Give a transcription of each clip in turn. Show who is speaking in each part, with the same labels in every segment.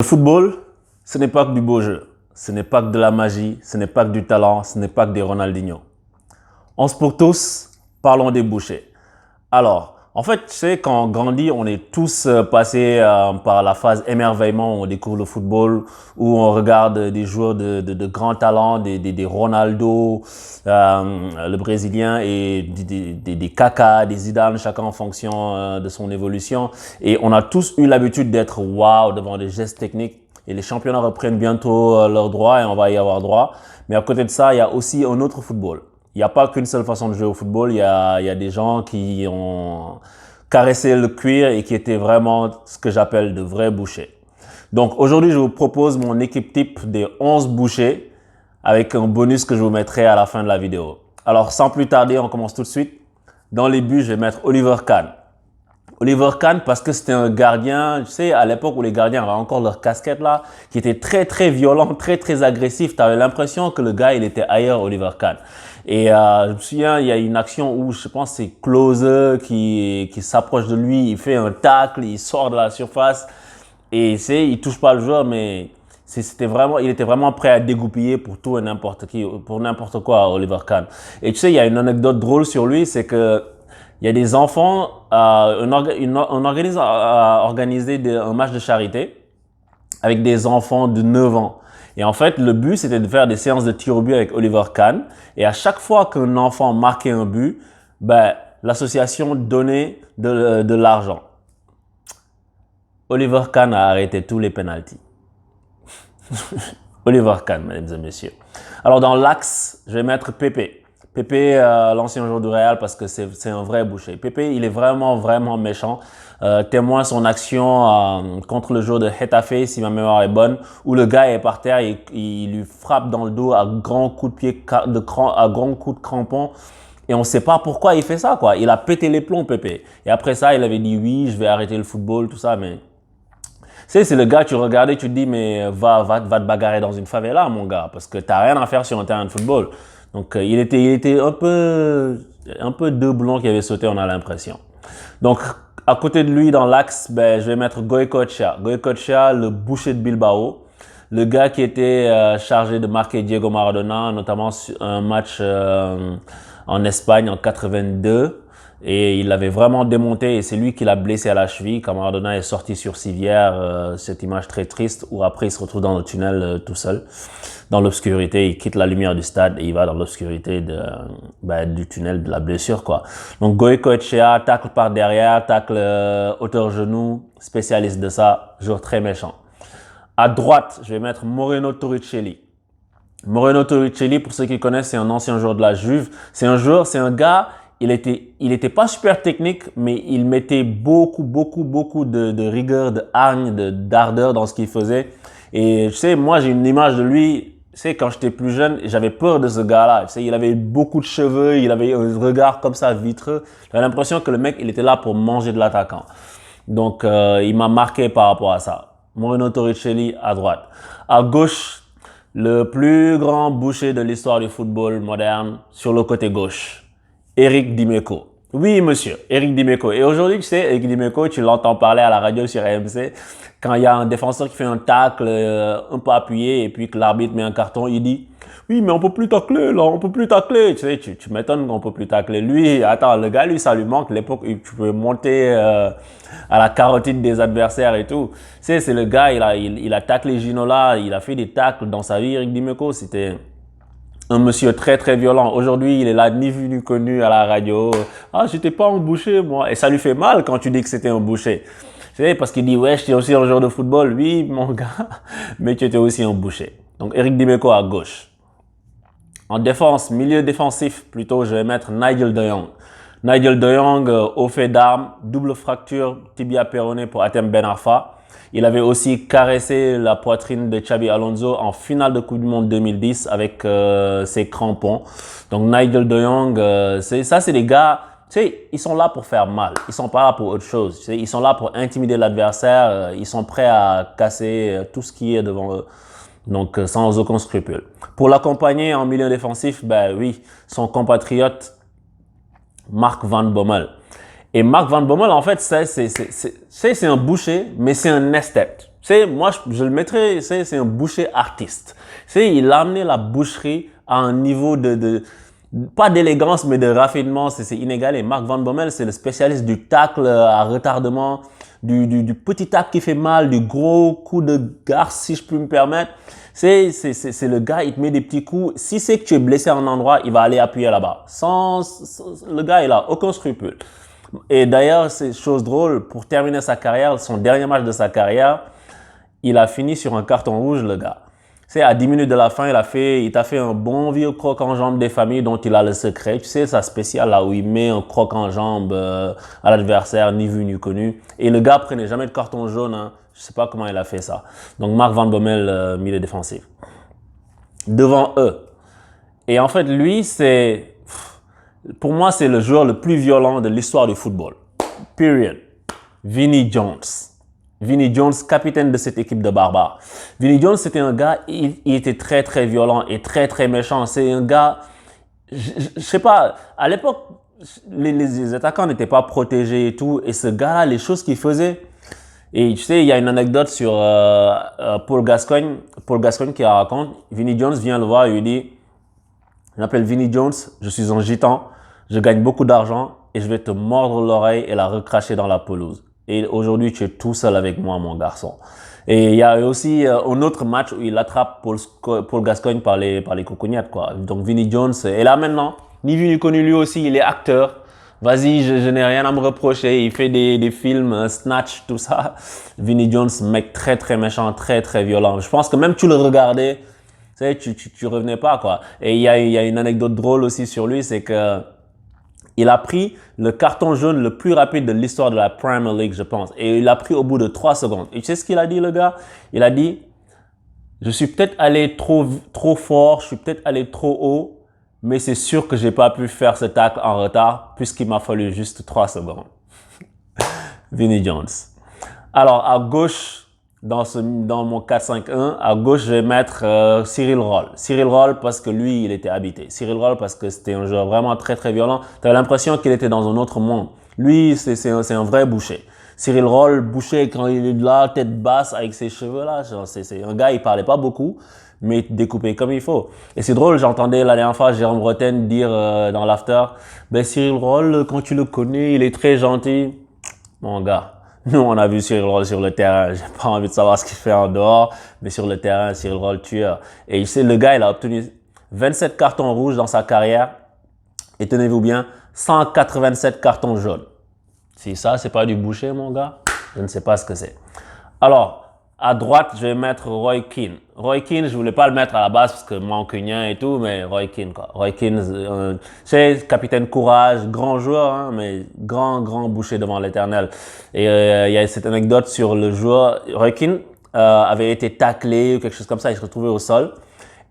Speaker 1: Le football, ce n'est pas que du beau jeu, ce n'est pas que de la magie, ce n'est pas que du talent, ce n'est pas que des Ronaldinho. On se pour tous, parlons des bouchers. Alors, en fait, tu sais, quand on grandit, on est tous passés par la phase émerveillement où on découvre le football, où on regarde des joueurs de grands talents, des Ronaldo, le Brésilien, et des Kaka, des Zidane, chacun en fonction de son évolution. Et on a tous eu l'habitude d'être waouh devant des gestes techniques. Et les championnats reprennent bientôt leurs droits et on va y avoir droit. Mais à côté de ça, il y a aussi un autre football. Il n'y a pas qu'une seule façon de jouer au football. Il y a des gens qui ont caressé le cuir et qui étaient vraiment ce que j'appelle de vrais bouchers. Donc aujourd'hui, je vous propose mon équipe type des 11 bouchers avec un bonus que je vous mettrai à la fin de la vidéo. Alors sans plus tarder, on commence tout de suite. Dans les buts, je vais mettre Oliver Kahn. Oliver Kahn parce que c'était un gardien, tu sais, à l'époque où les gardiens avaient encore leur casquette là, qui était très violent, très agressif. Tu avais l'impression que le gars, il était ailleurs, Oliver Kahn. Et je me souviens, il y a une action où je pense c'est Klose qui s'approche de lui, il fait un tacle, il sort de la surface et il touche pas le joueur, mais il était vraiment prêt à dégoupiller pour tout et n'importe qui, pour n'importe quoi, Oliver Kahn. Et tu sais, il y a une anecdote drôle sur lui, c'est que il y a des enfants, on a organisé un match de charité avec des enfants de 9 ans. Et en fait, le but, c'était de faire des séances de tir au but avec Oliver Kahn. Et à chaque fois qu'un enfant marquait un but, l'association donnait de l'argent. Oliver Kahn a arrêté tous les pénaltys. Oliver Kahn, mesdames et messieurs. Alors, dans l'axe, je vais mettre Pépé. Pépé, l'ancien joueur du Real, parce que c'est un vrai boucher. Pépé, il est vraiment méchant. Témoin son action contre le joueur de Getafe, si ma mémoire est bonne, où le gars est par terre, il lui frappe dans le dos à grands coups de pied, à grands coups de crampon. Et on ne sait pas pourquoi il fait ça, quoi. Il a pété les plombs, Pépé. Et après ça, il avait dit oui, je vais arrêter le football, tout ça, mais... Tu sais, c'est le gars, tu regardais, tu te dis, mais va te bagarrer dans une favela, mon gars, parce que t'as rien à faire sur un terrain de football. Donc, il était un peu deux boulons qui avaient sauté, on a l'impression. Donc, à côté de lui, dans l'axe, je vais mettre Goycochea. Goycochea, le boucher de Bilbao. Le gars qui était chargé de marquer Diego Maradona, notamment sur un match en Espagne en 82. Et il l'avait vraiment démonté et c'est lui qui l'a blessé à la cheville quand Maradona est sorti sur civière, cette image très triste où après il se retrouve dans le tunnel tout seul, dans l'obscurité, il quitte la lumière du stade et il va dans l'obscurité du tunnel de la blessure, quoi. Donc Goycochea, tacle par derrière, tacle hauteur-genou, spécialiste de ça, joueur très méchant. À droite, je vais mettre Moreno Torricelli. Moreno Torricelli, pour ceux qui connaissent, c'est un ancien joueur de la Juve. C'est un gars, il était pas super technique, mais il mettait beaucoup de rigueur, de hargne, d'ardeur dans ce qu'il faisait. Et tu sais, moi j'ai une image de lui, tu sais, quand j'étais plus jeune, j'avais peur de ce gars-là. Tu sais, il avait beaucoup de cheveux, il avait un regard comme ça vitreux. J'avais l'impression que le mec, il était là pour manger de l'attaquant. Donc, il m'a marqué par rapport à ça. Moreno Torricelli à droite. À gauche, le plus grand boucher de l'histoire du football moderne sur le côté gauche. Eric Dimeco. Oui, monsieur, Eric Dimeco. Et aujourd'hui, tu sais, Eric Dimeco, tu l'entends parler à la radio sur RMC. Quand il y a un défenseur qui fait un tacle un peu appuyé et puis que l'arbitre met un carton, il dit « Oui, mais on peut plus tacler, là, on peut plus tacler. » Tu sais, tu m'étonnes qu'on peut plus tacler. Lui, attends, le gars, lui, ça lui manque l'époque où tu peux monter à la carotide des adversaires et tout. Tu sais, c'est le gars, il a taclé Ginola, il a fait des tacles dans sa vie, Eric Dimeco. C'était... un monsieur très violent. Aujourd'hui, il est là, ni vu ni connu à la radio. Ah, j'étais pas un boucher, moi. Et ça lui fait mal quand tu dis que c'était un boucher. Tu sais, parce qu'il dit, ouais, j'étais aussi un joueur de football. Oui, mon gars, mais tu étais aussi un boucher. Donc, Eric Dimeco à gauche. En défense, milieu défensif, plutôt, je vais mettre Nigel de Jong. Nigel de Jong, au fait d'armes, double fracture tibia péroné pour Hatem Ben Arfa. Il avait aussi caressé la poitrine de Xabi Alonso en finale de Coupe du Monde 2010 avec ses crampons. Donc Nigel de Jong, c'est des gars, tu sais, ils sont là pour faire mal. Ils sont pas là pour autre chose. Tu sais, ils sont là pour intimider l'adversaire. Ils sont prêts à casser tout ce qui est devant eux. Donc sans aucun scrupule. Pour l'accompagner en milieu défensif, oui, son compatriote Mark Van Bommel. Et Mark Van Bommel, en fait, c'est un boucher, mais c'est un esthète. Moi, je le mettrais, c'est un boucher artiste. Il a amené la boucherie à un niveau pas d'élégance, mais de raffinement, c'est inégalé. Mark Van Bommel, c'est le spécialiste du tacle à retardement, du petit tacle qui fait mal, du gros coup de garce, si je peux me permettre. C'est le gars, il te met des petits coups. Si c'est que tu es blessé à un endroit, il va aller appuyer là-bas. Le gars, il a aucun scrupule. Et d'ailleurs, c'est chose drôle, pour terminer sa carrière, son dernier match de sa carrière, il a fini sur un carton rouge, le gars. À 10 minutes de la fin, il t'a fait un bon vieux croc en jambe des familles dont il a le secret. Tu sais, sa spéciale là où il met un croc en jambe à l'adversaire, ni vu ni connu. Et le gars prenait jamais de carton jaune. Hein. Je sais pas comment il a fait ça. Donc Mark Van Bommel, milieu défensif. Devant eux. Et en fait, lui, pour moi, c'est le joueur le plus violent de l'histoire du football. Period. Vinnie Jones. Vinnie Jones, capitaine de cette équipe de barbares. Vinnie Jones, c'était un gars, il était très, très violent et très, très méchant. C'est un gars, je sais pas, à l'époque, les attaquants n'étaient pas protégés et tout. Et ce gars-là, les choses qu'il faisait. Et tu sais, il y a une anecdote sur Paul Gascoigne qui raconte. Vinnie Jones vient le voir et lui dit, je m'appelle Vinnie Jones, je suis un gitan, je gagne beaucoup d'argent et je vais te mordre l'oreille et la recracher dans la pelouse. Et aujourd'hui, tu es tout seul avec moi, mon garçon. Et il y a aussi un autre match où il attrape Paul Gascoigne par les cocognettes, quoi. Donc Vinnie Jones est là maintenant, ni vu ni connu lui aussi, il est acteur. Vas-y, je n'ai rien à me reprocher. Il fait des films, Snatch, tout ça. Vinnie Jones, mec très très méchant, très très violent. Je pense que même tu le regardais, tu revenais pas, quoi. Et il y a une anecdote drôle aussi sur lui, c'est que il a pris le carton jaune le plus rapide de l'histoire de la Premier League, je pense. Et il l'a pris au bout de 3 secondes. Et tu sais ce qu'il a dit, le gars? Il a dit, je suis peut-être allé trop fort, je suis peut-être allé trop haut, mais c'est sûr que j'ai pas pu faire ce tacle en retard puisqu'il m'a fallu juste 3 secondes. Vinnie Jones. Alors, à gauche, dans mon 4-5-1, à gauche, je vais mettre Cyril Roll. Cyril Roll parce que lui, il était habité. Cyril Roll parce que c'était un joueur vraiment très, très violent. Tu avais l'impression qu'il était dans un autre monde. Lui, c'est un vrai boucher. Cyril Roll, boucher quand il est là, tête basse avec ses cheveux là. C'est un gars, il parlait pas beaucoup, mais découpé comme il faut. Et c'est drôle, j'entendais la dernière fois Jérôme Bretagne dire dans l'after, ben Cyril Roll, quand tu le connais, il est très gentil. Mon gars. Nous, on a vu Cyril Roll sur le terrain. J'ai pas envie de savoir ce qu'il fait en dehors, mais sur le terrain, Cyril Roll tueur. Et tu sais, le gars, il a obtenu 27 cartons rouges dans sa carrière. Et tenez-vous bien, 187 cartons jaunes. Si ça, c'est pas du boucher, mon gars, je ne sais pas ce que c'est. Alors, à droite, je vais mettre Roy Keane. Roy Keane, je voulais pas le mettre à la base parce que mancunien et tout, mais Roy Keane, quoi. Roy Keane, c'est capitaine courage, grand joueur, hein, mais grand boucher devant l'éternel. Et il y a cette anecdote sur le joueur. Roy Keane avait été taclé ou quelque chose comme ça, il se retrouvait au sol.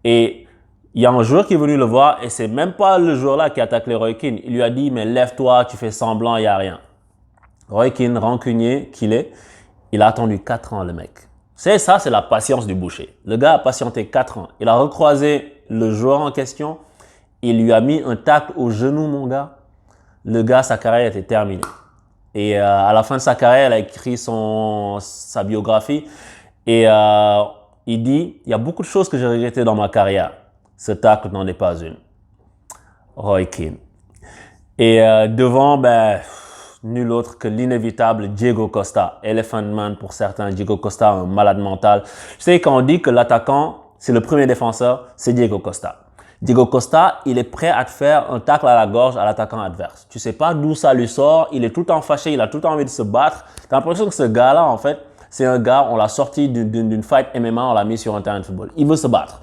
Speaker 1: Et il y a un joueur qui est venu le voir et c'est même pas le joueur-là qui a taclé Roy Keane. Il lui a dit, mais lève-toi, tu fais semblant, il n'y a rien. Roy Keane, rancunier qu'il est, il a attendu 4 ans, le mec. C'est la patience du boucher. Le gars a patienté 4 ans. Il a recroisé le joueur en question. Il lui a mis un tacle au genou, mon gars. Le gars, sa carrière était terminée. Et à la fin de sa carrière, il a écrit sa biographie. Et il dit, il y a beaucoup de choses que j'ai regrettées dans ma carrière. Ce tacle n'en est pas une. Roy Keane. Et devant, nul autre que l'inévitable Diego Costa. Elephant Man pour certains, Diego Costa, un malade mental. Tu sais, quand on dit que l'attaquant, c'est le premier défenseur, c'est Diego Costa. Diego Costa, il est prêt à te faire un tacle à la gorge à l'attaquant adverse. Tu sais pas d'où ça lui sort, il est tout le temps fâché, il a tout le temps envie de se battre. Tu as l'impression que ce gars-là, en fait, c'est un gars, on l'a sorti d'une fight MMA, on l'a mis sur un terrain de football. Il veut se battre.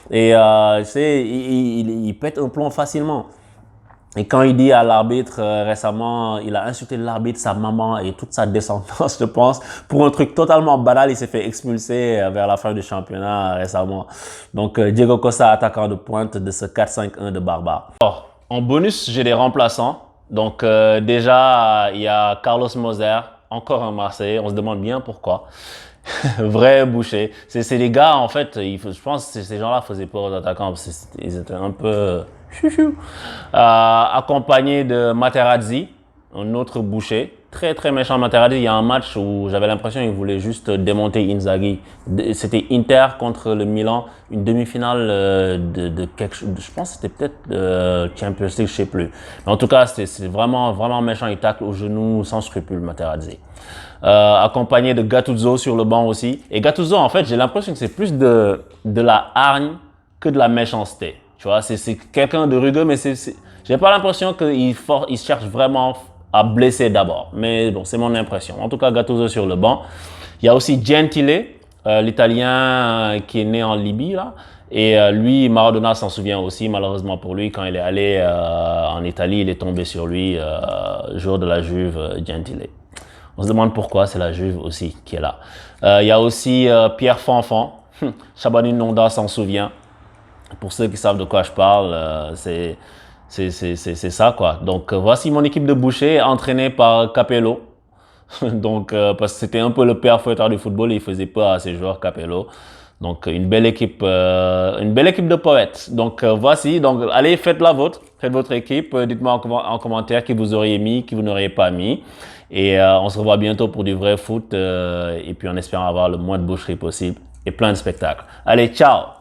Speaker 1: Et tu sais, il pète un plomb facilement. Et quand il dit à l'arbitre récemment, il a insulté l'arbitre, sa maman et toute sa descendance, je pense, pour un truc totalement banal, il s'est fait expulser vers la fin du championnat récemment. Donc Diego Costa, attaquant de pointe de ce 4-5-1 de Barbare. Alors, en bonus, j'ai des remplaçants. Donc déjà, il y a Carlos Moser, encore un Marseillais, on se demande bien pourquoi. Vrai boucher. C'est des gars, en fait, je pense que ces gens-là faisaient peur aux attaquants parce qu'ils étaient un peu chouchou. Accompagné de Materazzi, un autre boucher, très méchant Materazzi. Il y a un match où j'avais l'impression qu'il voulait juste démonter Inzaghi. C'était Inter contre le Milan, une demi-finale de quelque chose. Je pense que c'était peut-être Champions League, je sais plus. Mais en tout cas, c'est vraiment méchant. Il tacle au genou sans scrupule Materazzi. Accompagné de Gattuso sur le banc aussi. Et Gattuso, en fait, j'ai l'impression que c'est plus de la hargne que de la méchanceté. Tu vois, c'est quelqu'un de rugueux, mais j'ai pas l'impression qu'il cherche vraiment à blesser d'abord. Mais bon, c'est mon impression. En tout cas, Gattuso sur le banc. Il y a aussi Gentile, l'Italien qui est né en Libye, là. Et lui, Maradona s'en souvient aussi, malheureusement pour lui, quand il est allé en Italie, il est tombé sur lui, jour de la Juve, Gentile. On se demande pourquoi, c'est la Juve aussi qui est là. Il y a aussi Pierre Fanfan, Shabani Nonda s'en souvient. Pour ceux qui savent de quoi je parle, c'est ça quoi. Donc voici mon équipe de boucher entraînée par Capello. Donc parce que c'était un peu le père fouettard du football, il faisait peur à ses joueurs Capello. Donc une belle équipe de poètes. Donc voici, donc allez faites la vôtre, faites votre équipe, dites-moi en commentaire qui vous auriez mis, qui vous n'auriez pas mis. Et on se revoit bientôt pour du vrai foot et puis en espérant avoir le moins de boucherie possible et plein de spectacles. Allez, ciao!